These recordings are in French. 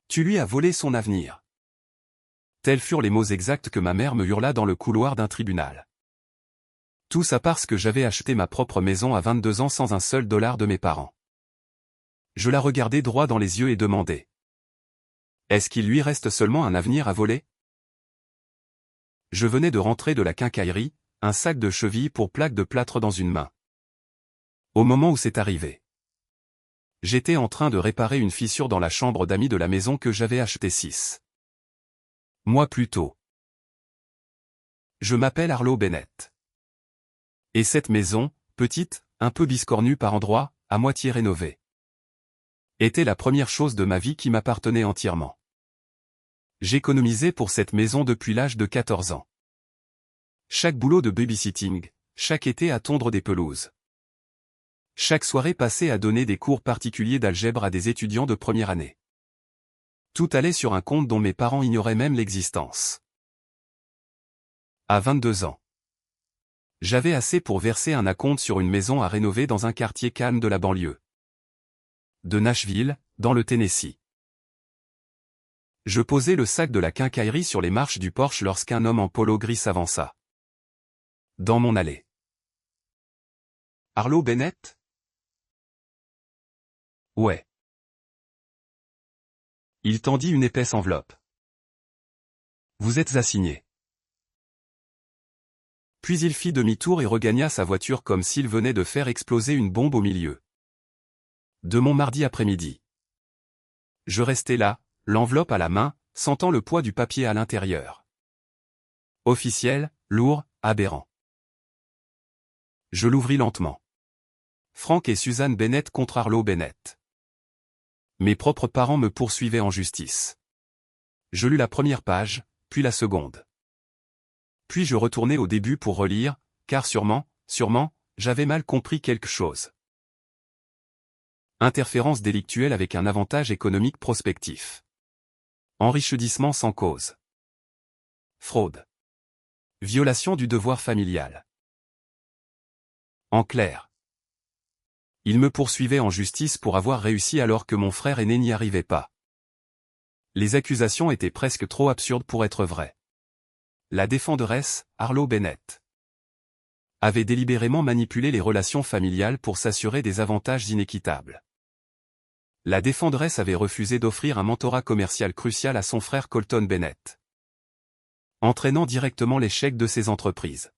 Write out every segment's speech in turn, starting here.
Tu lui as volé son avenir. Tels furent les mots exacts que ma mère me hurla dans le couloir d'un tribunal. Tout ça parce que j'avais acheté ma propre maison à 22 ans sans un seul dollar de mes parents. Je la regardai droit dans les yeux et demandai. Est-ce qu'il lui reste seulement un avenir à voler? Je venais de rentrer de la quincaillerie, un sac de cheville pour plaques de plâtre dans une main. Au moment où c'est arrivé, j'étais en train de réparer une fissure dans la chambre d'amis de la maison que j'avais achetée 6 mois plus tôt. Je m'appelle Arlo Bennett. Et cette maison, petite, un peu biscornue par endroits, à moitié rénovée, était la première chose de ma vie qui m'appartenait entièrement. J'économisais pour cette maison depuis l'âge de 14 ans. Chaque boulot de babysitting, chaque été à tondre des pelouses. Chaque soirée passée à donner des cours particuliers d'algèbre à des étudiants de première année. Tout allait sur un compte dont mes parents ignoraient même l'existence. À 22 ans, j'avais assez pour verser un acompte sur une maison à rénover dans un quartier calme de la banlieue de Nashville, dans le Tennessee. Je posais le sac de la quincaillerie sur les marches du porche lorsqu'un homme en polo gris s'avança dans mon allée. Arlo Bennett? Ouais. Il tendit une épaisse enveloppe. Vous êtes assigné. Puis il fit demi-tour et regagna sa voiture comme s'il venait de faire exploser une bombe au milieu de mon mardi après-midi. Je restais là, l'enveloppe à la main, sentant le poids du papier à l'intérieur. Officiel, lourd, aberrant. Je l'ouvris lentement. Frank et Suzanne Bennett contre Arlo Bennett. Mes propres parents me poursuivaient en justice. Je lus la première page, puis la seconde. Puis je retournai au début pour relire, car sûrement, j'avais mal compris quelque chose. Interférence délictuelle avec un avantage économique prospectif. Enrichissement sans cause. Fraude. Violation du devoir familial. En clair, il me poursuivait en justice pour avoir réussi alors que mon frère aîné n'y arrivait pas. Les accusations étaient presque trop absurdes pour être vraies. La défenderesse, Arlo Bennett, avait délibérément manipulé les relations familiales pour s'assurer des avantages inéquitables. La défenderesse avait refusé d'offrir un mentorat commercial crucial à son frère Colton Bennett, entraînant directement l'échec de ses entreprises.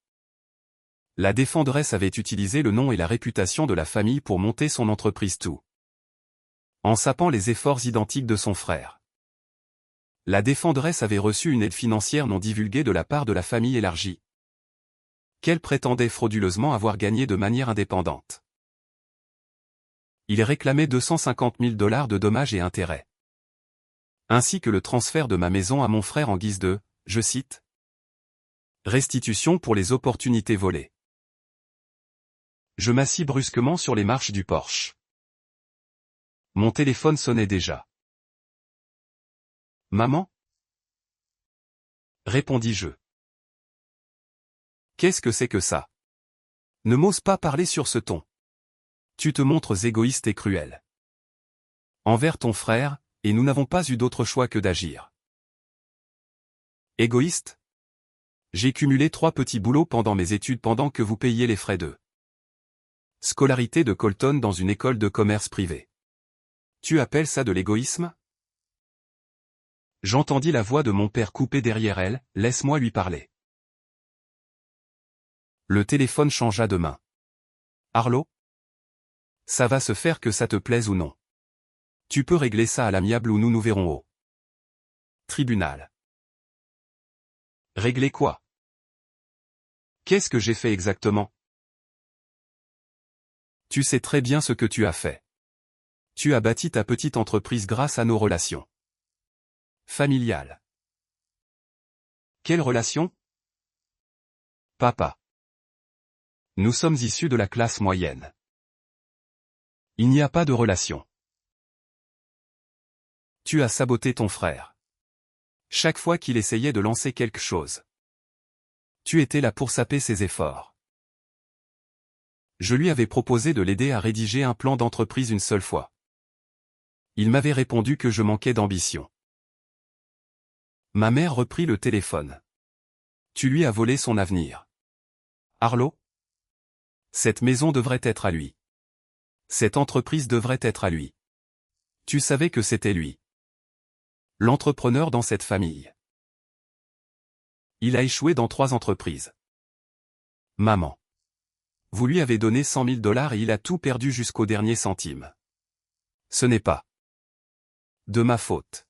La défenderesse avait utilisé le nom et la réputation de la famille pour monter son entreprise tout en sapant les efforts identiques de son frère. La défenderesse avait reçu une aide financière non divulguée de la part de la famille élargie, qu'elle prétendait frauduleusement avoir gagnée de manière indépendante. Il réclamait 250 000 $ de dommages et intérêts, ainsi que le transfert de ma maison à mon frère en guise de, je cite, restitution pour les opportunités volées. Je m'assis brusquement sur les marches du porche. Mon téléphone sonnait déjà. Maman? Répondis-je. Qu'est-ce que c'est que ça? Ne m'ose pas parler sur ce ton. Tu te montres égoïste et cruel envers ton frère, et nous n'avons pas eu d'autre choix que d'agir. Égoïste? J'ai cumulé 3 petits boulots pendant mes études pendant que vous payiez les frais de scolarité de Colton dans une école de commerce privée. Tu appelles ça de l'égoïsme? J'entendis la voix de mon père couper derrière elle, laisse-moi lui parler. Le téléphone changea de main. Arlo? Ça va se faire que ça te plaise ou non. Tu peux régler ça à l'amiable ou nous nous verrons au tribunal. Régler quoi? Qu'est-ce que j'ai fait exactement? Tu sais très bien ce que tu as fait. Tu as bâti ta petite entreprise grâce à nos relations familiales. Quelle relation? Papa. Nous sommes issus de la classe moyenne. Il n'y a pas de relation. Tu as saboté ton frère. Chaque fois qu'il essayait de lancer quelque chose, tu étais là pour saper ses efforts. Je lui avais proposé de l'aider à rédiger un plan d'entreprise une seule fois. Il m'avait répondu que je manquais d'ambition. Ma mère reprit le téléphone. Tu lui as volé son avenir. Arlo? Cette maison devrait être à lui. Cette entreprise devrait être à lui. Tu savais que c'était lui. L'entrepreneur dans cette famille. Il a échoué dans 3 entreprises. Maman. Vous lui avez donné 100 000 $ et il a tout perdu jusqu'au dernier centime. Ce n'est pas de ma faute.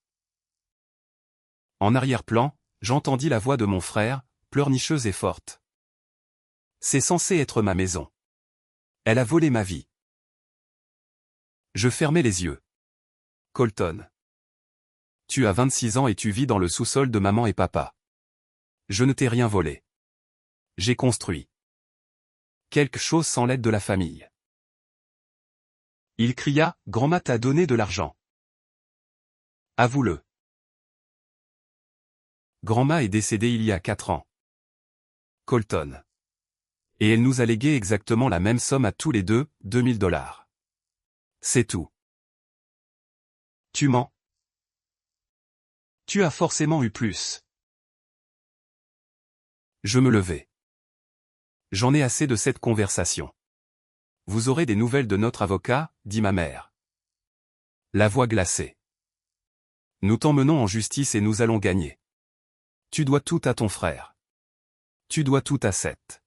En arrière-plan, j'entendis la voix de mon frère, pleurnicheuse et forte. C'est censé être ma maison. Elle a volé ma vie. Je fermai les yeux. Colton. Tu as 26 ans et tu vis dans le sous-sol de maman et papa. Je ne t'ai rien volé. J'ai construit quelque chose sans l'aide de la famille. Il cria, Grand-ma t'a donné de l'argent. Avoue-le. Grand-ma est décédée il y a 4 ans. Colton. Et elle nous a légué exactement la même somme à tous les deux, 2000 $. C'est tout. Tu mens. Tu as forcément eu plus. Je me levai. J'en ai assez de cette conversation. Vous aurez des nouvelles de notre avocat, dit ma mère. La voix glacée. Nous t'emmenons en justice et nous allons gagner. Tu dois tout à ton frère. Tu dois tout à cette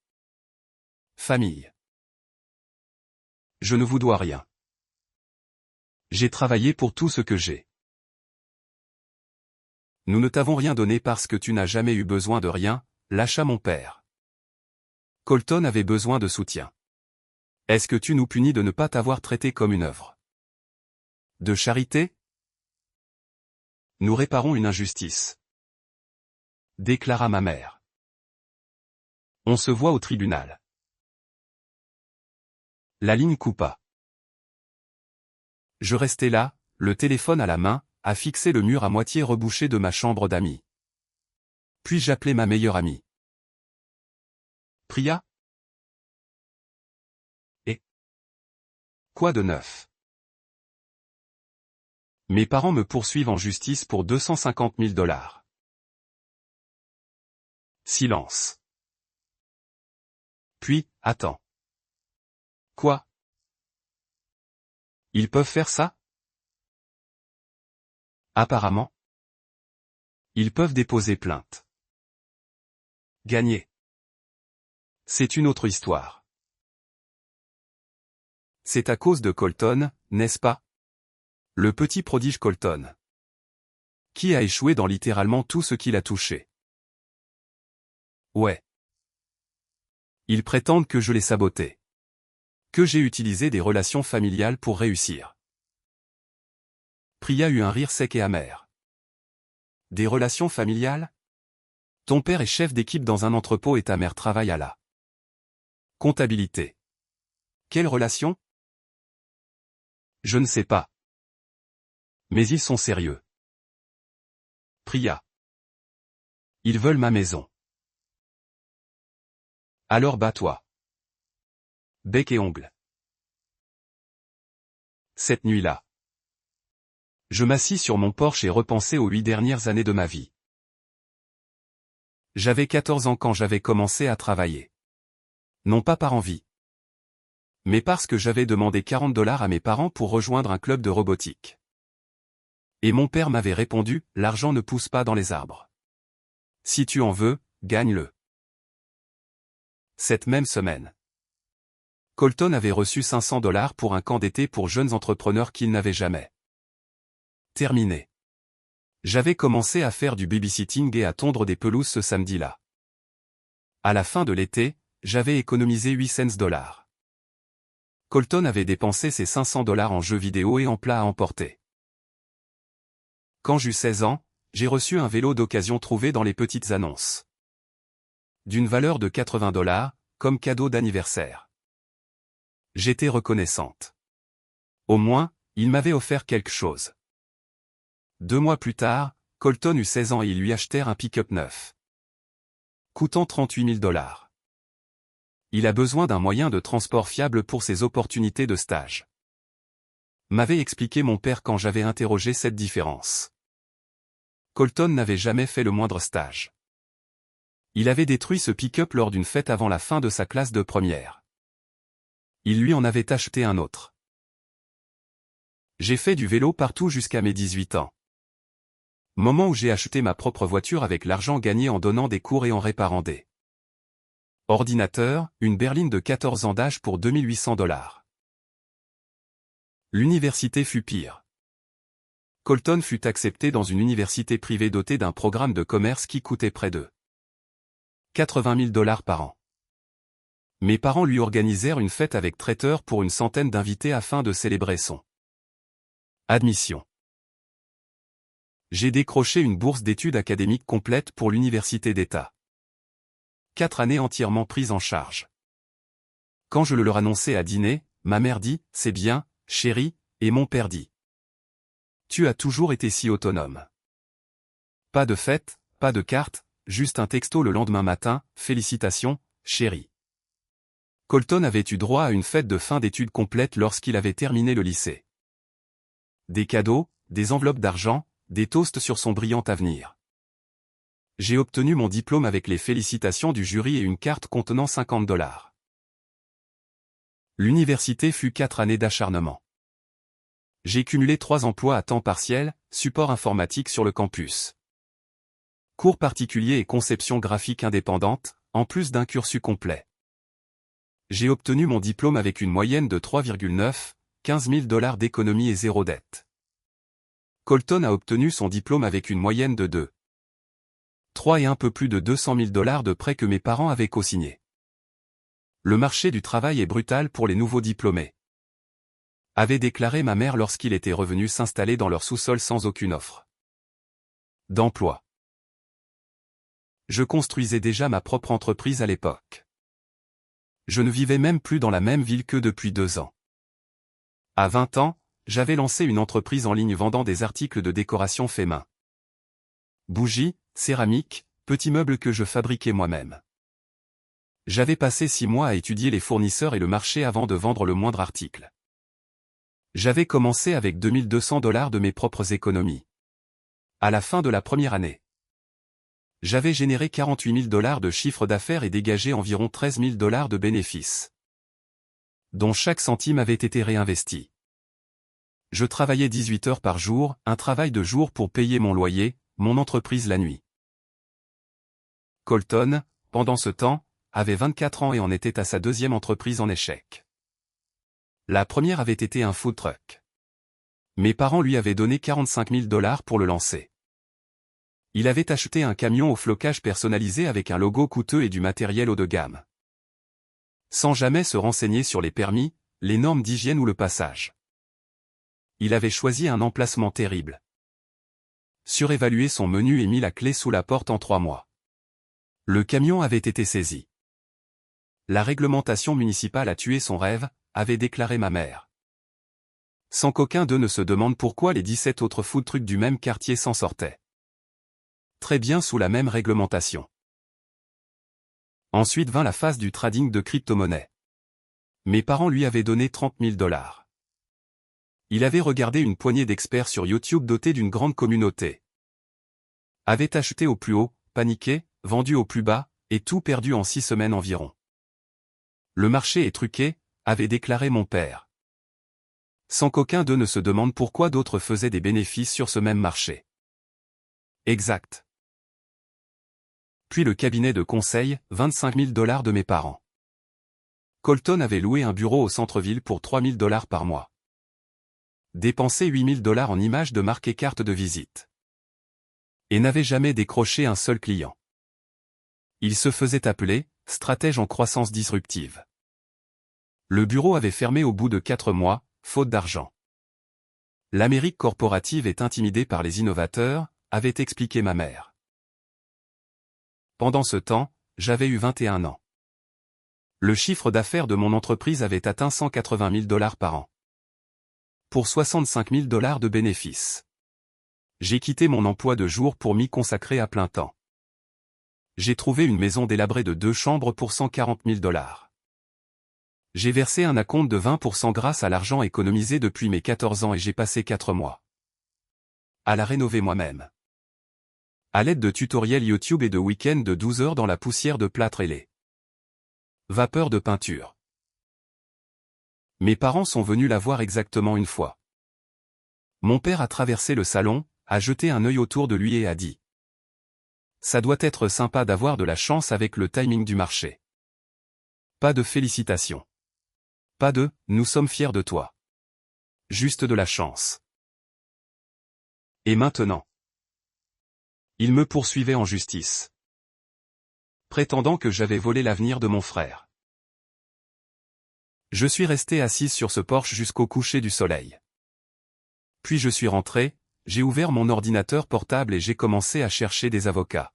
famille. Je ne vous dois rien. J'ai travaillé pour tout ce que j'ai. Nous ne t'avons rien donné parce que tu n'as jamais eu besoin de rien, lâcha mon père. Colton avait besoin de soutien. Est-ce que tu nous punis de ne pas t'avoir traité comme une œuvre de charité? Nous réparons une injustice, déclara ma mère. On se voit au tribunal. La ligne coupa. Je restai là, le téléphone à la main, à fixer le mur à moitié rebouché de ma chambre d'amis. Puis j'appelai ma meilleure amie. Priya? Et? Quoi de neuf? Mes parents me poursuivent en justice pour 250 000 $. Silence. Puis, attends. Quoi? Ils peuvent faire ça? Apparemment. Ils peuvent déposer plainte. Gagner. C'est une autre histoire. C'est à cause de Colton, n'est-ce pas? Le petit prodige Colton. Qui a échoué dans littéralement tout ce qu'il a touché. Ouais. Ils prétendent que je l'ai saboté. Que j'ai utilisé des relations familiales pour réussir. Priya eut un rire sec et amer. Des relations familiales? Ton père est chef d'équipe dans un entrepôt et ta mère travaille à la comptabilité. Quelle relation? Je ne sais pas. Mais ils sont sérieux. Priya. Ils veulent ma maison. Alors bats-toi. Bec et ongles. Cette nuit-là. Je m'assis sur mon porche et repensai aux 8 dernières années de ma vie. J'avais 14 ans quand j'avais commencé à travailler. Non pas par envie. Mais parce que j'avais demandé 40 $ à mes parents pour rejoindre un club de robotique. Et mon père m'avait répondu, l'argent ne pousse pas dans les arbres. Si tu en veux, gagne-le. Cette même semaine. Colton avait reçu 500 $ pour un camp d'été pour jeunes entrepreneurs qu'il n'avait jamais terminé. J'avais commencé à faire du babysitting et à tondre des pelouses ce samedi-là. À la fin de l'été, j'avais économisé 800 $. Colton avait dépensé ses 500 $ en jeux vidéo et en plats à emporter. Quand j'eus 16 ans, j'ai reçu un vélo d'occasion trouvé dans les petites annonces. D'une valeur de 80 $, comme cadeau d'anniversaire. J'étais reconnaissante. Au moins, il m'avait offert quelque chose. 2 mois plus tard, Colton eut 16 ans et ils lui achetèrent un pick-up neuf. Coûtant 38 000 $. Il a besoin d'un moyen de transport fiable pour ses opportunités de stage. M'avait expliqué mon père quand j'avais interrogé cette différence. Colton n'avait jamais fait le moindre stage. Il avait détruit ce pick-up lors d'une fête avant la fin de sa classe de première. Il lui en avait acheté un autre. J'ai fait du vélo partout jusqu'à mes 18 ans. Moment où j'ai acheté ma propre voiture avec l'argent gagné en donnant des cours et en réparant des ordinateurs, une berline de 14 ans d'âge pour 2800 $. L'université fut pire. Colton fut accepté dans une université privée dotée d'un programme de commerce qui coûtait près de 80 000 $ par an. Mes parents lui organisèrent une fête avec traiteur pour une centaine d'invités afin de célébrer son admission. J'ai décroché une bourse d'études académiques complète pour l'université d'État. 4 années entièrement prises en charge. Quand je le leur annonçai à dîner, ma mère dit « C'est bien, chérie », et mon père dit « Tu as toujours été si autonome. » Pas de fête, pas de carte, juste un texto le lendemain matin, « Félicitations, chérie. » Colton avait eu droit à une fête de fin d'études complète lorsqu'il avait terminé le lycée. Des cadeaux, des enveloppes d'argent, des toasts sur son brillant avenir. J'ai obtenu mon diplôme avec les félicitations du jury et une carte contenant 50 $. L'université fut 4 années d'acharnement. J'ai cumulé 3 emplois à temps partiel, support informatique sur le campus. Cours particuliers et conception graphique indépendante, en plus d'un cursus complet. J'ai obtenu mon diplôme avec une moyenne de 3,9, 15 000 $ d'économie et 0 dette. Colton a obtenu son diplôme avec une moyenne de 2, 3 et un peu plus de 200 000 $ de prêts que mes parents avaient co-signés. Le marché du travail est brutal pour les nouveaux diplômés, avait déclaré ma mère lorsqu'il était revenu s'installer dans leur sous-sol sans aucune offre d'emploi. Je construisais déjà ma propre entreprise à l'époque. Je ne vivais même plus dans la même ville que depuis 2 ans. À 20 ans, j'avais lancé une entreprise en ligne vendant des articles de décoration faits main. Bougies, céramique, petits meubles que je fabriquais moi-même. J'avais passé 6 mois à étudier les fournisseurs et le marché avant de vendre le moindre article. J'avais commencé avec 2200 $ de mes propres économies. À la fin de la première année, j'avais généré 48 000 $ de chiffre d'affaires et dégagé environ 13 000 $ de bénéfices, dont chaque centime avait été réinvesti. Je travaillais 18 heures par jour, un travail de jour pour payer mon loyer, mon entreprise la nuit. Colton, pendant ce temps, avait 24 ans et en était à sa 2e entreprise en échec. La première avait été un food truck. Mes parents lui avaient donné 45 000 $ pour le lancer. Il avait acheté un camion au flocage personnalisé avec un logo coûteux et du matériel haut de gamme, sans jamais se renseigner sur les permis, les normes d'hygiène ou le passage. Il avait choisi un emplacement terrible, surévalué son menu et mis la clé sous la porte en 3 mois. Le camion avait été saisi. La réglementation municipale a tué son rêve, avait déclaré ma mère. Sans qu'aucun d'eux ne se demande pourquoi les 17 autres food trucks du même quartier s'en sortaient très bien sous la même réglementation. Ensuite vint la phase du trading de crypto-monnaies. Mes parents lui avaient donné 30 000 $. Il avait regardé une poignée d'experts sur YouTube dotés d'une grande communauté. Avait acheté au plus haut, paniqué, vendu au plus bas, et tout perdu en 6 semaines environ. Le marché est truqué, avait déclaré mon père. Sans qu'aucun d'eux ne se demande pourquoi d'autres faisaient des bénéfices sur ce même marché. Exact. Puis le cabinet de conseil, 25 000 $ de mes parents. Colton avait loué un bureau au centre-ville pour 3 000 $ par mois. Dépensé 8 000 $ en images de marque et cartes de visite. Et n'avait jamais décroché un seul client. Il se faisait appeler « stratège en croissance disruptive ». Le bureau avait fermé au bout de 4 mois, faute d'argent. L'Amérique corporative est intimidée par les innovateurs, avait expliqué ma mère. Pendant ce temps, j'avais eu 21 ans. Le chiffre d'affaires de mon entreprise avait atteint 180 000 $ par an. Pour 65 000 $ de bénéfices. J'ai quitté mon emploi de jour pour m'y consacrer à plein temps. J'ai trouvé une maison délabrée de 2 chambres pour 140 000 $. J'ai versé un acompte de 20% grâce à l'argent économisé depuis mes 14 ans et j'ai passé 4 mois à la rénover moi-même. À l'aide de tutoriels YouTube et de week-ends de 12 heures dans la poussière de plâtre ailé. Vapeur de peinture. Mes parents sont venus la voir exactement une fois. Mon père a traversé le salon, a jeté un œil autour de lui et a dit: ça doit être sympa d'avoir de la chance avec le timing du marché. Pas de félicitations. Pas de « nous sommes fiers de toi ». Juste de la chance. Et maintenant? Il me poursuivait en justice, prétendant que j'avais volé l'avenir de mon frère. Je suis resté assise sur ce porche jusqu'au coucher du soleil. Puis je suis rentré, j'ai ouvert mon ordinateur portable et j'ai commencé à chercher des avocats.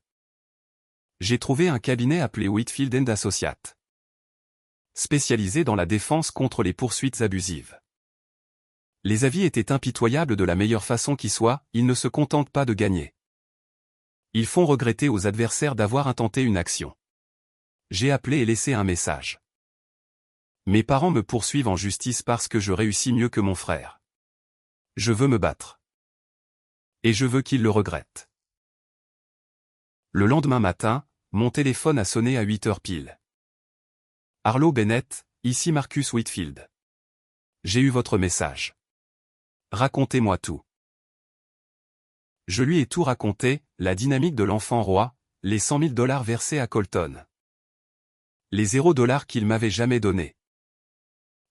J'ai trouvé un cabinet appelé Whitfield & Associates, spécialisé dans la défense contre les poursuites abusives. Les avis étaient impitoyables de la meilleure façon qui soit, ils ne se contentent pas de gagner. Ils font regretter aux adversaires d'avoir intenté une action. J'ai appelé et laissé un message. Mes parents me poursuivent en justice parce que je réussis mieux que mon frère. Je veux me battre. Et je veux qu'ils le regrettent. Le lendemain matin, mon téléphone a sonné à 8 heures pile. Arlo Bennett, ici Marcus Whitfield. J'ai eu votre message. Racontez-moi tout. Je lui ai tout raconté, la dynamique de l'enfant roi, les 100 000 $ versés à Colton. Les 0 $ qu'il m'avait jamais donnés.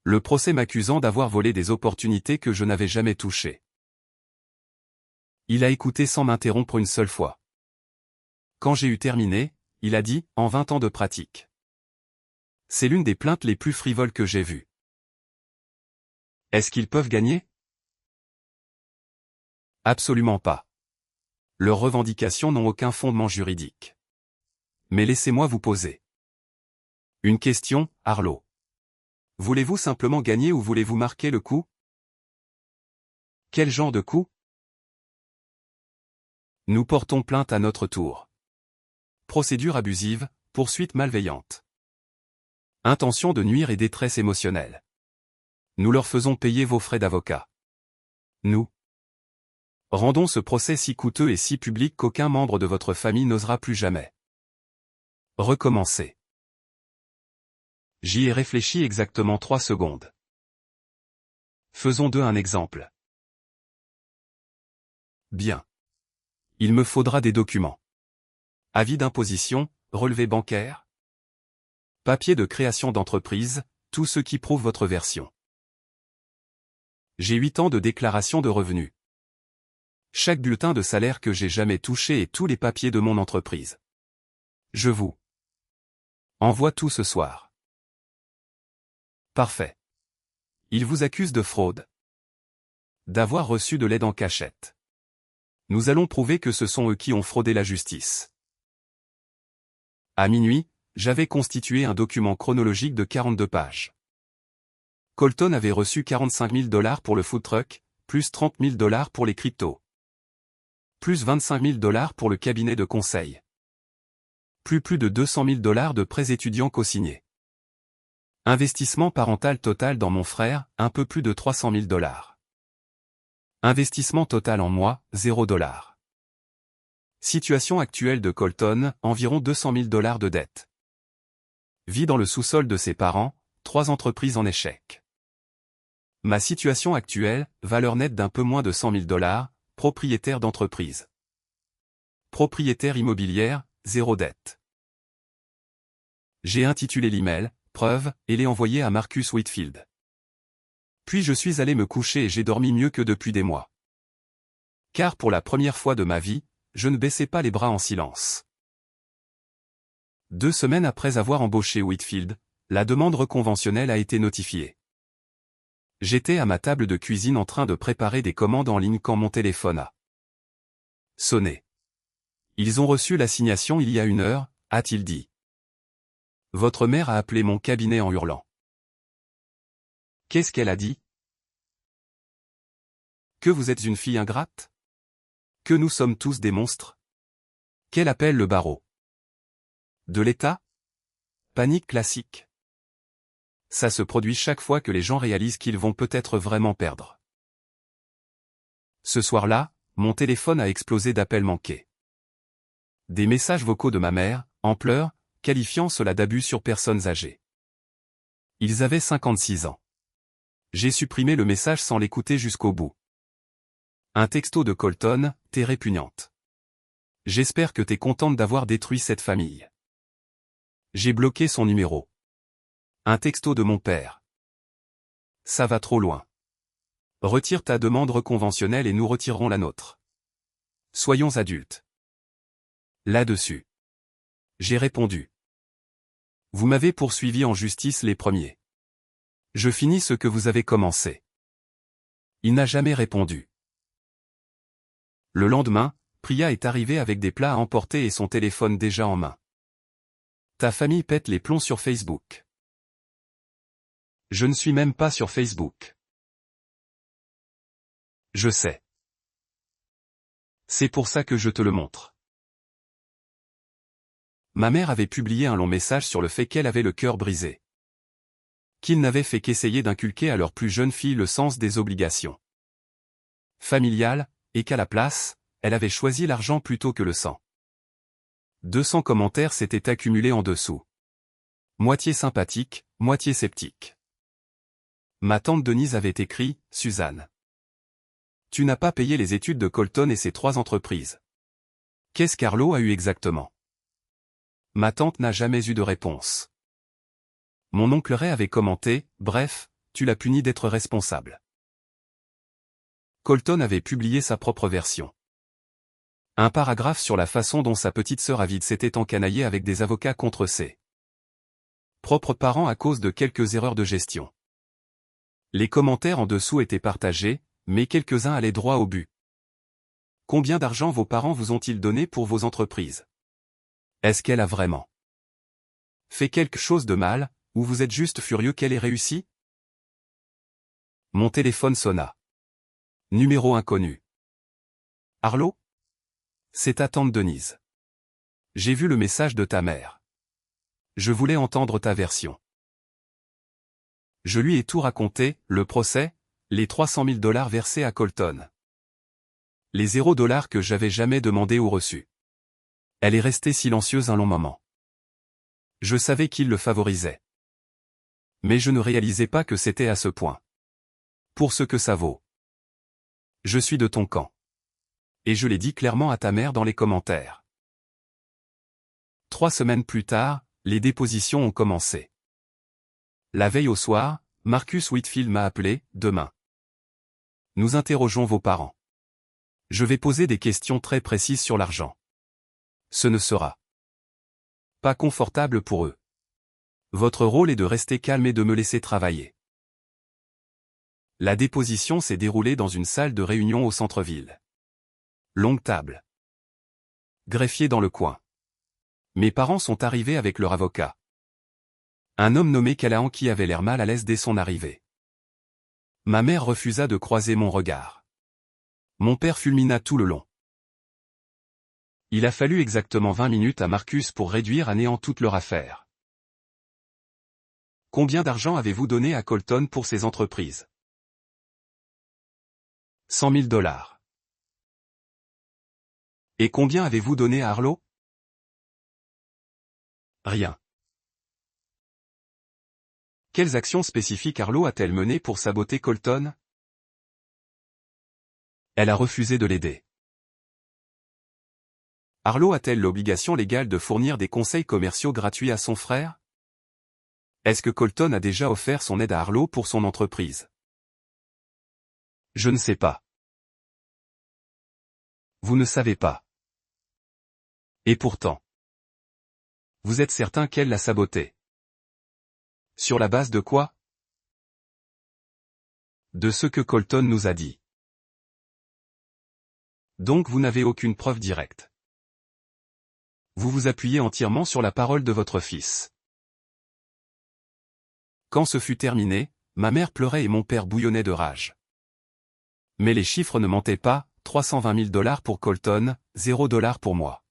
Le procès m'accusant d'avoir volé des opportunités que je n'avais jamais touchées. Il a écouté sans m'interrompre une seule fois. Quand j'ai eu terminé, il a dit, en 20 ans de pratique. C'est l'une des plaintes les plus frivoles que j'ai vues. Est-ce qu'ils peuvent gagner? Absolument pas. Leurs revendications n'ont aucun fondement juridique. Mais laissez-moi vous poser une question, Arlo. Voulez-vous simplement gagner ou voulez-vous marquer le coup? Quel genre de coup? Nous portons plainte à notre tour. Procédure abusive, poursuite malveillante. Intention de nuire et détresse émotionnelle. Nous leur faisons payer vos frais d'avocat. Nous rendons ce procès si coûteux et si public qu'aucun membre de votre famille n'osera plus jamais recommencer. J'y ai réfléchi exactement 3 secondes. Faisons d'eux un exemple. Bien. Il me faudra des documents. Avis d'imposition, relevé bancaire, papier de création d'entreprise, tout ce qui prouve votre version. J'ai 8 ans de déclaration de revenus. Chaque bulletin de salaire que j'ai jamais touché et tous les papiers de mon entreprise. Je vous envoie tout ce soir. Parfait. Ils vous accusent de fraude. D'avoir reçu de l'aide en cachette. Nous allons prouver que ce sont eux qui ont fraudé la justice. À minuit, j'avais constitué un document chronologique de 42 pages. Colton avait reçu 45 000 $ pour le food truck, plus 30 000 $ pour les cryptos. Plus 25 000 $ pour le cabinet de conseil. Plus de 200 000 $ de prêts étudiants co-signés. Investissement parental total dans mon frère, un peu plus de 300 000 $. Investissement total en moi, 0 $. Situation actuelle de Colton, environ 200 000 $ de dette. Vit dans le sous-sol de ses parents, 3 entreprises en échec. Ma situation actuelle, valeur nette d'un peu moins de 100 000 $, propriétaire d'entreprise. Propriétaire immobilière, 0 dette. J'ai intitulé l'email, preuve, et l'ai envoyé à Marcus Whitfield. Puis je suis allé me coucher et j'ai dormi mieux que depuis des mois. Car pour la première fois de ma vie, je ne baissais pas les bras en silence. 2 semaines après avoir embauché Whitfield, la demande reconventionnelle a été notifiée. J'étais à ma table de cuisine en train de préparer des commandes en ligne quand mon téléphone a sonné. Ils ont reçu l'assignation il y a 1 heure, a-t-il dit. Votre mère a appelé mon cabinet en hurlant. Qu'est-ce qu'elle a dit? Que vous êtes une fille ingrate? Que nous sommes tous des monstres? Qu'elle appelle le barreau de l'État? Panique classique. Ça se produit chaque fois que les gens réalisent qu'ils vont peut-être vraiment perdre. Ce soir-là, mon téléphone a explosé d'appels manqués. Des messages vocaux de ma mère, en pleurs, qualifiant cela d'abus sur personnes âgées. Ils avaient 56 ans. J'ai supprimé le message sans l'écouter jusqu'au bout. Un texto de Colton, t'es répugnante. J'espère que t'es contente d'avoir détruit cette famille. J'ai bloqué son numéro. Un texto de mon père. Ça va trop loin. Retire ta demande conventionnelle et nous retirerons la nôtre. Soyons adultes. Là-dessus. J'ai répondu. Vous m'avez poursuivi en justice les premiers. Je finis ce que vous avez commencé. Il n'a jamais répondu. Le lendemain, Priya est arrivée avec des plats à emporter et son téléphone déjà en main. Ta famille pète les plombs sur Facebook. Je ne suis même pas sur Facebook. Je sais. C'est pour ça que je te le montre. Ma mère avait publié un long message sur le fait qu'elle avait le cœur brisé. Qu'ils n'avaient fait qu'essayer d'inculquer à leur plus jeune fille le sens des obligations familiales, et qu'à la place, elle avait choisi l'argent plutôt que le sang. 200 commentaires s'étaient accumulés en dessous. Moitié sympathique, moitié sceptique. Ma tante Denise avait écrit, « Suzanne. Tu n'as pas payé les études de Colton et ses 3 entreprises. Qu'est-ce qu'Arlo a eu exactement ?» Ma tante n'a jamais eu de réponse. Mon oncle Ray avait commenté, « Bref, tu l'as puni d'être responsable. » Colton avait publié sa propre version. Un paragraphe sur la façon dont sa petite sœur avide s'était encanaillée avec des avocats contre ses propres parents à cause de quelques erreurs de gestion. Les commentaires en dessous étaient partagés, mais quelques-uns allaient droit au but. Combien d'argent vos parents vous ont-ils donné pour vos entreprises? Est-ce qu'elle a vraiment fait quelque chose de mal, ou vous êtes juste furieux qu'elle ait réussi? Mon téléphone sonna. Numéro inconnu. Arlo? C'est ta tante Denise. J'ai vu le message de ta mère. Je voulais entendre ta version. Je lui ai tout raconté, le procès, les 300 000 $ versés à Colton. Les 0 $ que j'avais jamais demandé ou reçus. Elle est restée silencieuse un long moment. Je savais qu'il le favorisait. Mais je ne réalisais pas que c'était à ce point. Pour ce que ça vaut. Je suis de ton camp. Et je l'ai dit clairement à ta mère dans les commentaires. 3 semaines plus tard, les dépositions ont commencé. La veille au soir, Marcus Whitfield m'a appelé, demain. Nous interrogeons vos parents. Je vais poser des questions très précises sur l'argent. Ce ne sera pas confortable pour eux. Votre rôle est de rester calme et de me laisser travailler. La déposition s'est déroulée dans une salle de réunion au centre-ville. Longue table. Greffier dans le coin. Mes parents sont arrivés avec leur avocat. Un homme nommé Callahan qui avait l'air mal à l'aise dès son arrivée. Ma mère refusa de croiser mon regard. Mon père fulmina tout le long. Il a fallu exactement 20 minutes à Marcus pour réduire à néant toute leur affaire. Combien d'argent avez-vous donné à Colton pour ses entreprises? 100 000 $. Et combien avez-vous donné à Arlo? Rien. Quelles actions spécifiques Arlo a-t-elle menées pour saboter Colton? Elle a refusé de l'aider. Arlo a-t-elle l'obligation légale de fournir des conseils commerciaux gratuits à son frère? Est-ce que Colton a déjà offert son aide à Arlo pour son entreprise? Je ne sais pas. Vous ne savez pas. Et pourtant. Vous êtes certain qu'elle l'a saboté? Sur la base de quoi? De ce que Colton nous a dit. Donc vous n'avez aucune preuve directe. Vous vous appuyez entièrement sur la parole de votre fils. Quand ce fut terminé, ma mère pleurait et mon père bouillonnait de rage. Mais les chiffres ne mentaient pas, 320 000 $ pour Colton, 0 $ pour moi.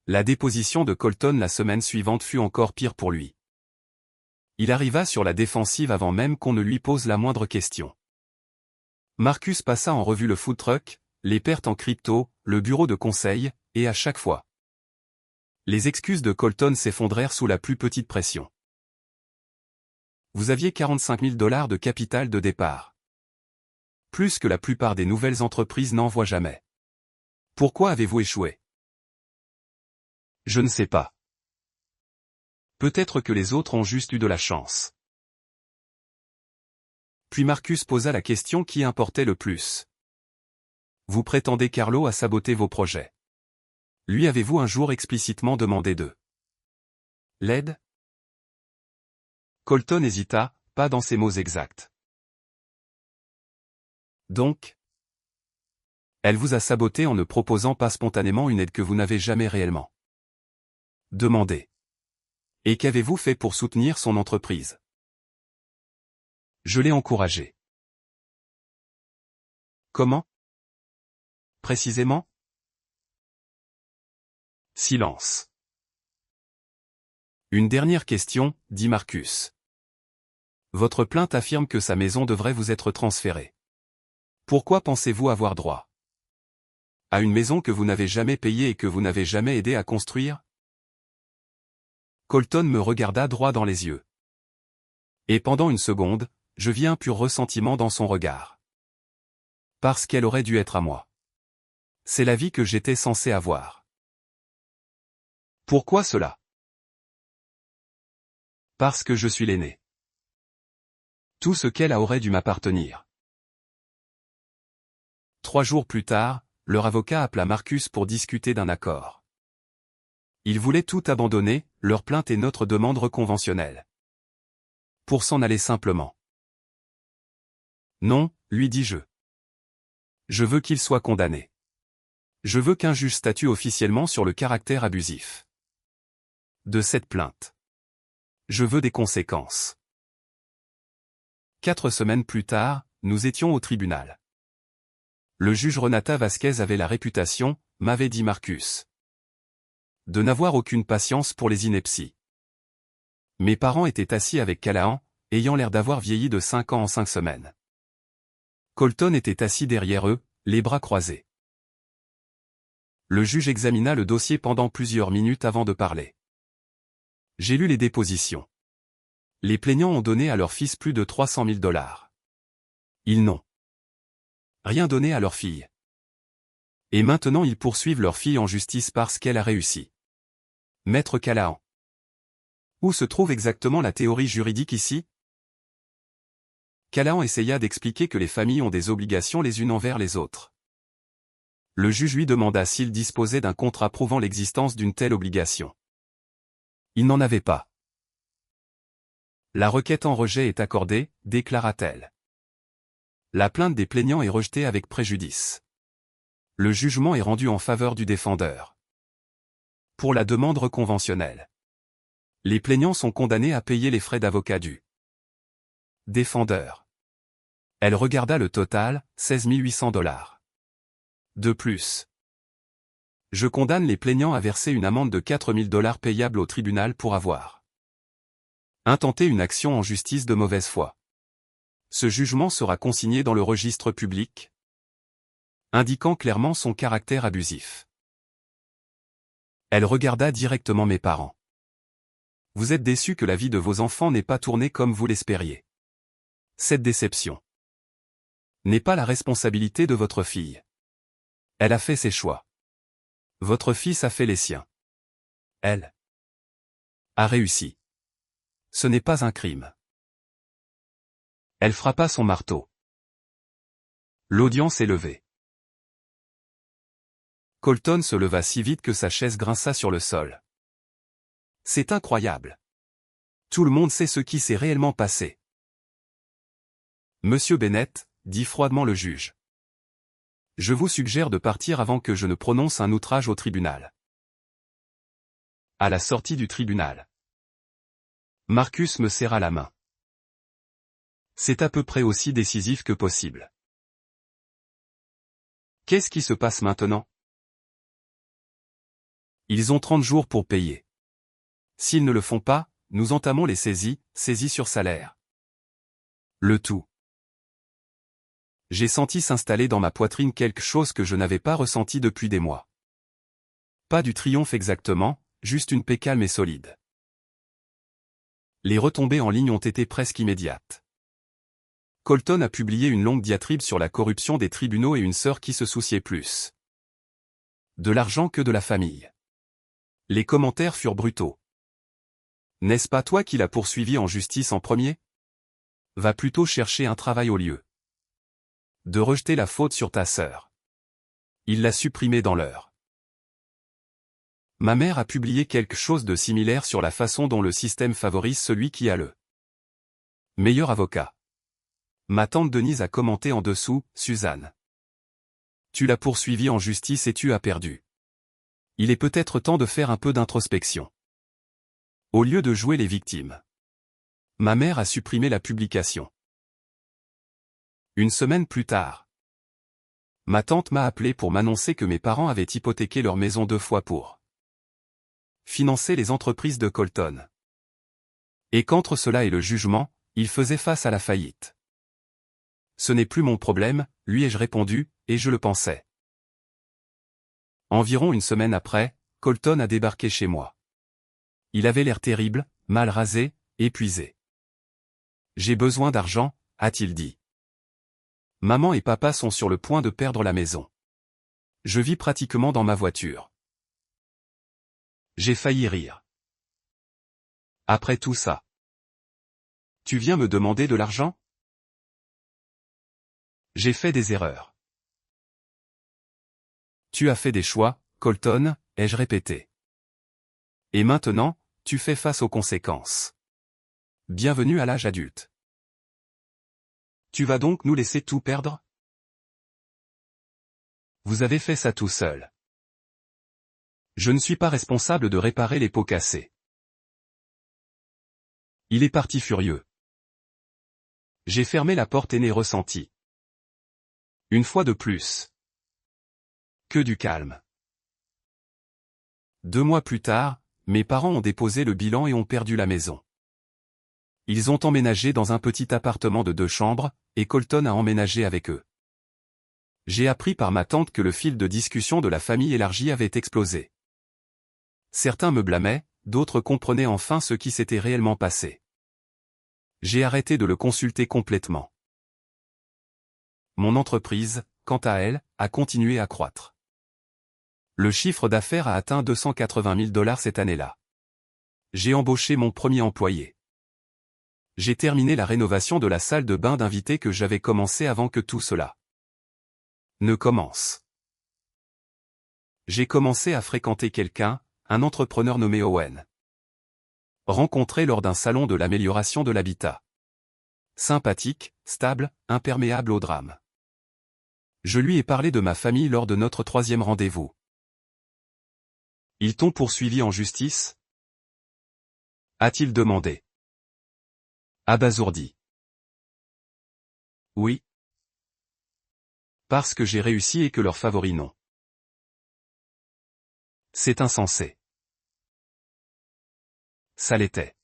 La déposition de Colton la semaine suivante fut encore pire pour lui. Il arriva sur la défensive avant même qu'on ne lui pose la moindre question. Marcus passa en revue le food truck, les pertes en crypto, le bureau de conseil, et à chaque fois. Les excuses de Colton s'effondrèrent sous la plus petite pression. Vous aviez 45 000 $ de capital de départ. Plus que la plupart des nouvelles entreprises n'en voient jamais. Pourquoi avez-vous échoué? Je ne sais pas. Peut-être que les autres ont juste eu de la chance. Puis Marcus posa la question qui importait le plus. Vous prétendez Carlo a saboté vos projets. Lui avez-vous un jour explicitement demandé de l'aide? Colton hésita, pas dans ses mots exacts. Donc, elle vous a saboté en ne proposant pas spontanément une aide que vous n'avez jamais réellement demandé. Et qu'avez-vous fait pour soutenir son entreprise? Je l'ai encouragé. Comment? Précisément? Silence. Une dernière question, dit Marcus. Votre plainte affirme que sa maison devrait vous être transférée. Pourquoi pensez-vous avoir droit à une maison que vous n'avez jamais payée et que vous n'avez jamais aidé à construire? Colton me regarda droit dans les yeux. Et pendant une seconde, je vis un pur ressentiment dans son regard. Parce qu'elle aurait dû être à moi. C'est la vie que j'étais censé avoir. Pourquoi cela? Parce que je suis l'aîné. Tout ce qu'elle a aurait dû m'appartenir. 3 jours plus tard, leur avocat appela Marcus pour discuter d'un accord. Ils voulaient tout abandonner, leur plainte et notre demande conventionnelle. Pour s'en aller simplement. Non, lui dis-je. Je veux qu'il soit condamné. Je veux qu'un juge statue officiellement sur le caractère abusif de cette plainte. Je veux des conséquences. 4 semaines plus tard, nous étions au tribunal. Le juge Renata Vasquez avait la réputation, m'avait dit Marcus, de n'avoir aucune patience pour les inepties. Mes parents étaient assis avec Callahan, ayant l'air d'avoir vieilli de 5 ans en 5 semaines. Colton était assis derrière eux, les bras croisés. Le juge examina le dossier pendant plusieurs minutes avant de parler. J'ai lu les dépositions. Les plaignants ont donné à leur fils plus de 300 000 $. Ils n'ont rien donné à leur fille. Et maintenant ils poursuivent leur fille en justice parce qu'elle a réussi. Maître Callahan. Où se trouve exactement la théorie juridique ici? Callahan essaya d'expliquer que les familles ont des obligations les unes envers les autres. Le juge lui demanda s'il disposait d'un contrat prouvant l'existence d'une telle obligation. Il n'en avait pas. La requête en rejet est accordée, déclara-t-elle. La plainte des plaignants est rejetée avec préjudice. Le jugement est rendu en faveur du défendeur. Pour la demande conventionnelle. Les plaignants sont condamnés à payer les frais d'avocat du défendeur. Elle regarda le total, 16 800 $. De plus. Je condamne les plaignants à verser une amende de 4 000 $ payable au tribunal pour avoir intenté une action en justice de mauvaise foi. Ce jugement sera consigné dans le registre public, indiquant clairement son caractère abusif. Elle regarda directement mes parents. Vous êtes déçus que la vie de vos enfants n'ait pas tourné comme vous l'espériez. Cette déception n'est pas la responsabilité de votre fille. Elle a fait ses choix. Votre fils a fait les siens. Elle a réussi. Ce n'est pas un crime. Elle frappa son marteau. L'audience est levée. Colton se leva si vite que sa chaise grinça sur le sol. C'est incroyable. Tout le monde sait ce qui s'est réellement passé. Monsieur Bennett, dit froidement le juge. Je vous suggère de partir avant que je ne prononce un outrage au tribunal. À la sortie du tribunal. Marcus me serra la main. C'est à peu près aussi décisif que possible. Qu'est-ce qui se passe maintenant? Ils ont 30 jours pour payer. S'ils ne le font pas, nous entamons les saisies sur salaire. Le tout. J'ai senti s'installer dans ma poitrine quelque chose que je n'avais pas ressenti depuis des mois. Pas du triomphe exactement, juste une paix calme et solide. Les retombées en ligne ont été presque immédiates. Colton a publié une longue diatribe sur la corruption des tribunaux et une sœur qui se souciait plus de l'argent que de la famille. Les commentaires furent brutaux. N'est-ce pas toi qui l'as poursuivi en justice en premier? Va plutôt chercher un travail au lieu de rejeter la faute sur ta sœur. Il l'a supprimée dans l'heure. Ma mère a publié quelque chose de similaire sur la façon dont le système favorise celui qui a le meilleur avocat. Ma tante Denise a commenté en dessous, Suzanne. Tu l'as poursuivi en justice et tu as perdu. Il est peut-être temps de faire un peu d'introspection. Au lieu de jouer les victimes. Ma mère a supprimé la publication. Une semaine plus tard. Ma tante m'a appelé pour m'annoncer que mes parents avaient hypothéqué leur maison 2 fois pour financer les entreprises de Colton. Et qu'entre cela et le jugement, il faisait face à la faillite. Ce n'est plus mon problème, lui ai-je répondu, et je le pensais. Environ une semaine après, Colton a débarqué chez moi. Il avait l'air terrible, mal rasé, épuisé. J'ai besoin d'argent, a-t-il dit. Maman et papa sont sur le point de perdre la maison. Je vis pratiquement dans ma voiture. J'ai failli rire. Après tout ça. Tu viens me demander de l'argent? J'ai fait des erreurs. Tu as fait des choix, Colton, ai-je répété. Et maintenant, tu fais face aux conséquences. Bienvenue à l'âge adulte. Tu vas donc nous laisser tout perdre? Vous avez fait ça tout seul. Je ne suis pas responsable de réparer les pots cassés. Il est parti furieux. J'ai fermé la porte et n'ai ressenti. Une fois de plus. Que du calme. 2 mois plus tard, mes parents ont déposé le bilan et ont perdu la maison. Ils ont emménagé dans un petit appartement de 2 chambres, et Colton a emménagé avec eux. J'ai appris par ma tante que le fil de discussion de la famille élargie avait explosé. Certains me blâmaient, d'autres comprenaient enfin ce qui s'était réellement passé. J'ai arrêté de le consulter complètement. Mon entreprise, quant à elle, a continué à croître. Le chiffre d'affaires a atteint 280 000 $ cette année-là. J'ai embauché mon premier employé. J'ai terminé la rénovation de la salle de bain d'invités que j'avais commencé avant que tout cela ne commence. J'ai commencé à fréquenter quelqu'un, un entrepreneur nommé Owen. Rencontré lors d'un salon de l'amélioration de l'habitat. Sympathique, stable, imperméable au drame. Je lui ai parlé de ma famille lors de notre 3e rendez-vous. Ils t'ont poursuivi en justice? A-t-il demandé. Abasourdi. Oui. Parce que j'ai réussi et que leurs favoris non. C'est insensé. Ça l'était.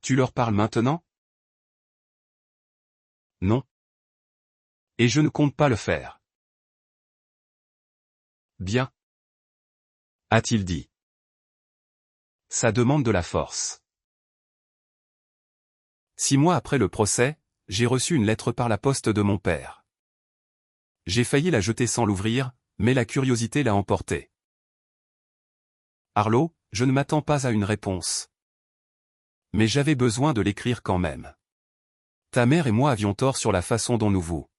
Tu leur parles maintenant? Non. Et je ne compte pas le faire. Bien. A-t-il dit. Ça demande de la force. 6 mois après le procès, j'ai reçu une lettre par la poste de mon père. J'ai failli la jeter sans l'ouvrir, mais la curiosité l'a emporté. Arlo, je ne m'attends pas à une réponse. Mais j'avais besoin de l'écrire quand même. Ta mère et moi avions tort sur la façon dont nous vous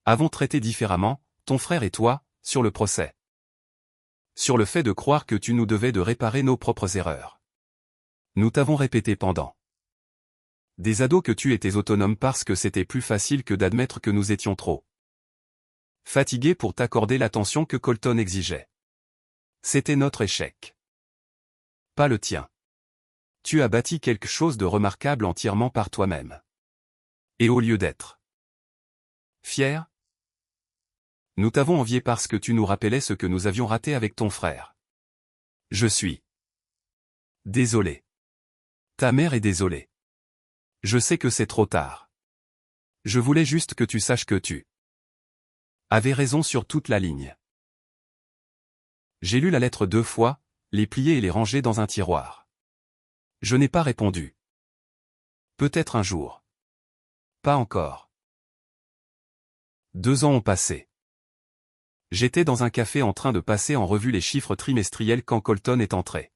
avons traité différemment, ton frère et toi, sur le procès. Sur le fait de croire que tu nous devais de réparer nos propres erreurs. Nous t'avons répété pendant des ados que tu étais autonome parce que c'était plus facile que d'admettre que nous étions trop fatigués pour t'accorder l'attention que Colton exigeait. C'était notre échec. Pas le tien. Tu as bâti quelque chose de remarquable entièrement par toi-même. Et au lieu d'être fier, nous t'avons envié parce que tu nous rappelais ce que nous avions raté avec ton frère. Je suis désolé. Ta mère est désolée. Je sais que c'est trop tard. Je voulais juste que tu saches que tu avais raison sur toute la ligne. J'ai lu la lettre 2 fois, les plier et les ranger dans un tiroir. Je n'ai pas répondu. Peut-être un jour. Pas encore. 2 ans ont passé. J'étais dans un café en train de passer en revue les chiffres trimestriels quand Colton est entré.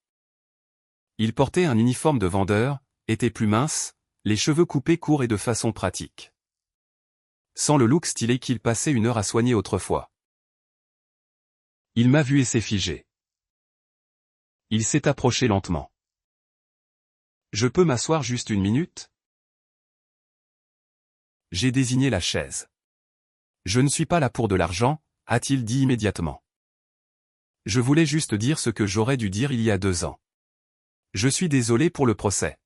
Il portait un uniforme de vendeur, était plus mince, les cheveux coupés courts et de façon pratique. Sans le look stylé qu'il passait 1 heure à soigner autrefois. Il m'a vu et s'est figé. Il s'est approché lentement. Je peux m'asseoir juste 1 minute? J'ai désigné la chaise. Je ne suis pas là pour de l'argent, a-t-il dit immédiatement. Je voulais juste dire ce que j'aurais dû dire il y a 2 ans. Je suis désolé pour le procès.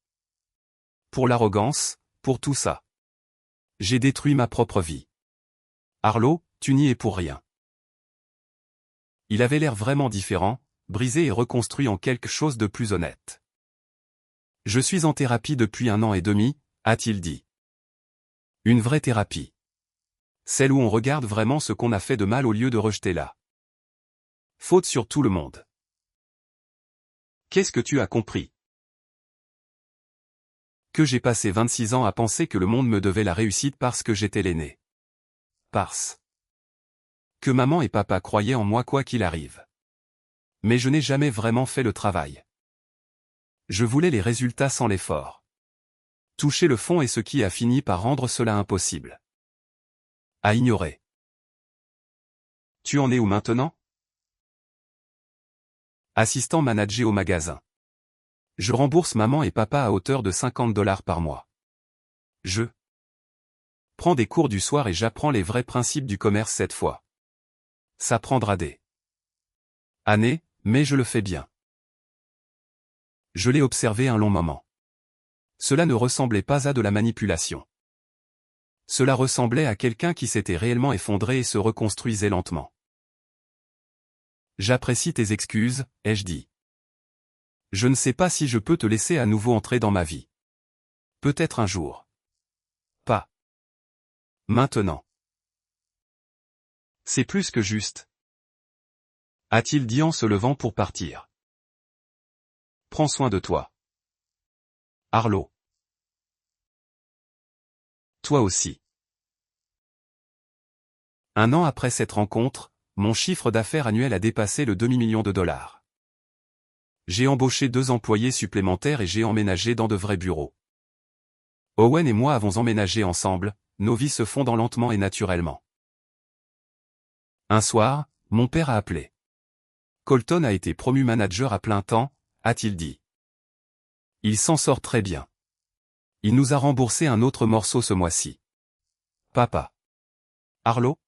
Pour l'arrogance, pour tout ça. J'ai détruit ma propre vie. Arlo, tu n'y es pour rien. Il avait l'air vraiment différent, brisé et reconstruit en quelque chose de plus honnête. Je suis en thérapie depuis 1 an et demi, a-t-il dit. Une vraie thérapie. Celle où on regarde vraiment ce qu'on a fait de mal au lieu de rejeter la faute sur tout le monde. Qu'est-ce que tu as compris? Que j'ai passé 26 ans à penser que le monde me devait la réussite parce que j'étais l'aîné. Parce que maman et papa croyaient en moi quoi qu'il arrive. Mais je n'ai jamais vraiment fait le travail. Je voulais les résultats sans l'effort. Toucher le fond est ce qui a fini par rendre cela impossible. À ignorer. Tu en es où maintenant? Assistant manager au magasin. Je rembourse maman et papa à hauteur de $50 par mois. Je prends des cours du soir et j'apprends les vrais principes du commerce cette fois. Ça prendra des années, mais je le fais bien. Je l'ai observé un long moment. Cela ne ressemblait pas à de la manipulation. Cela ressemblait à quelqu'un qui s'était réellement effondré et se reconstruisait lentement. J'apprécie tes excuses, ai-je dit. Je ne sais pas si je peux te laisser à nouveau entrer dans ma vie. Peut-être un jour. Pas maintenant. C'est plus que juste. A-t-il dit en se levant pour partir. Prends soin de toi. Arlo. Toi aussi. 1 an après cette rencontre, mon chiffre d'affaires annuel a dépassé le demi-million de dollars. J'ai embauché 2 employés supplémentaires et j'ai emménagé dans de vrais bureaux. Owen et moi avons emménagé ensemble, nos vies se fondant lentement et naturellement. Un soir, mon père a appelé. Colton a été promu manager à plein temps, a-t-il dit. Il s'en sort très bien. Il nous a remboursé un autre morceau ce mois-ci. Papa. Arlo?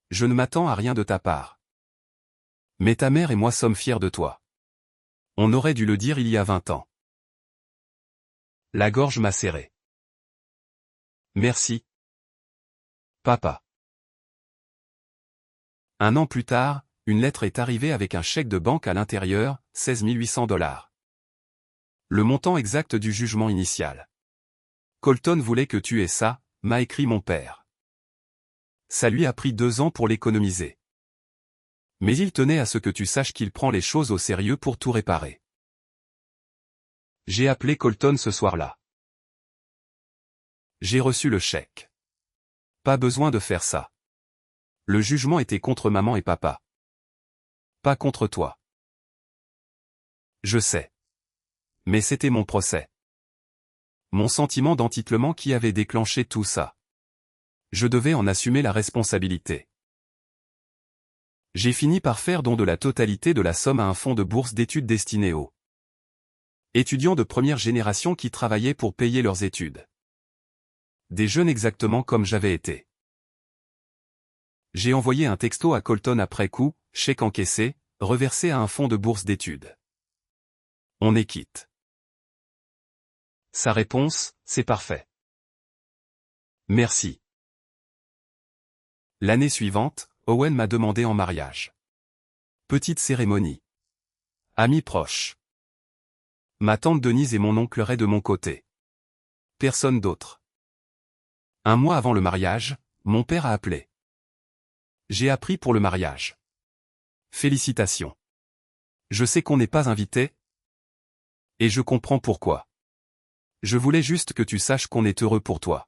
Je ne m'attends à rien de ta part. Mais ta mère et moi sommes fiers de toi. On aurait dû le dire il y a 20 ans. La gorge m'a serré. Merci. Papa. 1 an plus tard, une lettre est arrivée avec un chèque de banque à l'intérieur, $16 800. Le montant exact du jugement initial. Colton voulait que tu aies ça, m'a écrit mon père. Ça lui a pris 2 ans pour l'économiser. Mais il tenait à ce que tu saches qu'il prend les choses au sérieux pour tout réparer. J'ai appelé Colton ce soir-là. J'ai reçu le chèque. Pas besoin de faire ça. Le jugement était contre maman et papa. Pas contre toi. Je sais. Mais c'était mon procès. Mon sentiment d'entitlement qui avait déclenché tout ça. Je devais en assumer la responsabilité. J'ai fini par faire don de la totalité de la somme à un fonds de bourse d'études destiné aux étudiants de première génération qui travaillaient pour payer leurs études. Des jeunes exactement comme j'avais été. J'ai envoyé un texto à Colton après coup, chèque encaissé, reversé à un fonds de bourse d'études. On est quitte. Sa réponse, c'est parfait. Merci. L'année suivante, Owen m'a demandé en mariage. Petite cérémonie. Amis proches. Ma tante Denise et mon oncle Ray de mon côté. Personne d'autre. Un mois avant le mariage, mon père a appelé. J'ai appris pour le mariage. Félicitations. Je sais qu'on n'est pas invité. Et je comprends pourquoi. Je voulais juste que tu saches qu'on est heureux pour toi.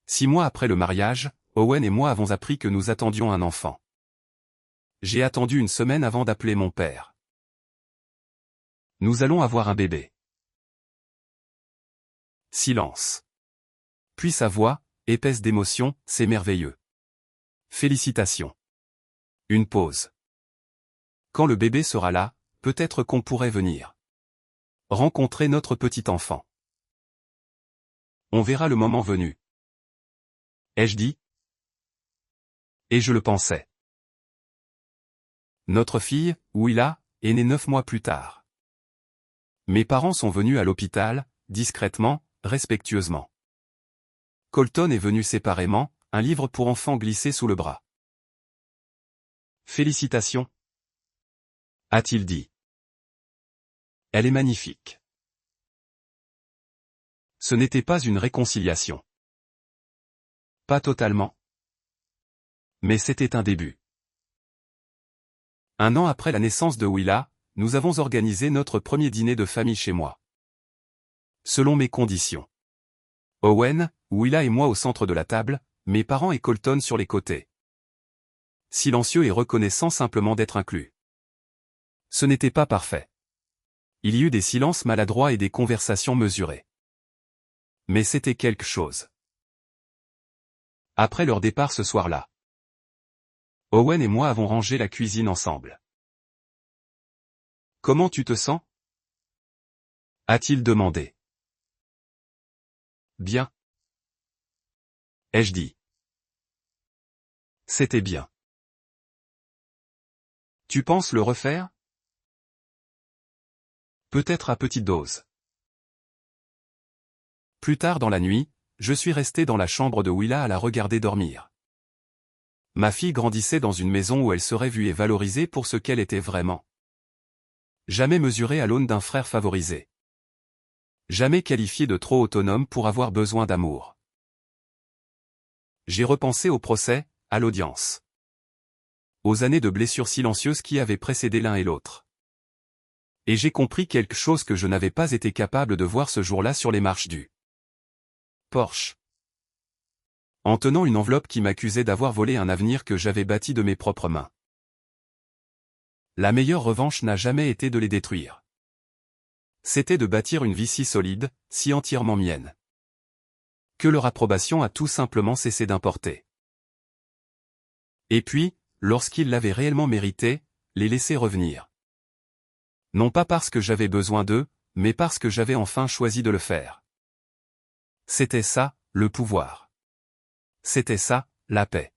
6 mois après le mariage, Owen et moi avons appris que nous attendions un enfant. J'ai attendu une semaine avant d'appeler mon père. Nous allons avoir un bébé. Silence. Puis sa voix, épaisse d'émotion, c'est merveilleux. Félicitations. Une pause. Quand le bébé sera là, peut-être qu'on pourrait venir rencontrer notre petit enfant. On verra le moment venu. Ai-je dit? Et je le pensais. Notre fille, Willa, est née 9 mois plus tard. Mes parents sont venus à l'hôpital, discrètement, respectueusement. Colton est venu séparément, un livre pour enfants glissé sous le bras. Félicitations, a-t-il dit. Elle est magnifique. Ce n'était pas une réconciliation. Pas totalement. Mais c'était un début. 1 an après la naissance de Willa, nous avons organisé notre premier dîner de famille chez moi. Selon mes conditions. Owen, Willa et moi au centre de la table, mes parents et Colton sur les côtés. Silencieux et reconnaissant simplement d'être inclus. Ce n'était pas parfait. Il y eut des silences maladroits et des conversations mesurées. Mais c'était quelque chose. Après leur départ ce soir-là, Owen et moi avons rangé la cuisine ensemble. Comment tu te sens? A-t-il demandé. Bien. Ai-je dit. C'était bien. Tu penses le refaire? Peut-être à petite dose. Plus tard dans la nuit, je suis resté dans la chambre de Willa à la regarder dormir. Ma fille grandissait dans une maison où elle serait vue et valorisée pour ce qu'elle était vraiment. Jamais mesurée à l'aune d'un frère favorisé. Jamais qualifiée de trop autonome pour avoir besoin d'amour. J'ai repensé au procès, à l'audience. Aux années de blessures silencieuses qui avaient précédé l'un et l'autre. Et j'ai compris quelque chose que je n'avais pas été capable de voir ce jour-là sur les marches du Porsche. En tenant une enveloppe qui m'accusait d'avoir volé un avenir que j'avais bâti de mes propres mains. La meilleure revanche n'a jamais été de les détruire. C'était de bâtir une vie si solide, si entièrement mienne. Que leur approbation a tout simplement cessé d'importer. Et puis, lorsqu'ils l'avaient réellement mérité, les laisser revenir. Non pas parce que j'avais besoin d'eux, mais parce que j'avais enfin choisi de le faire. C'était ça, le pouvoir. C'était ça, la paix.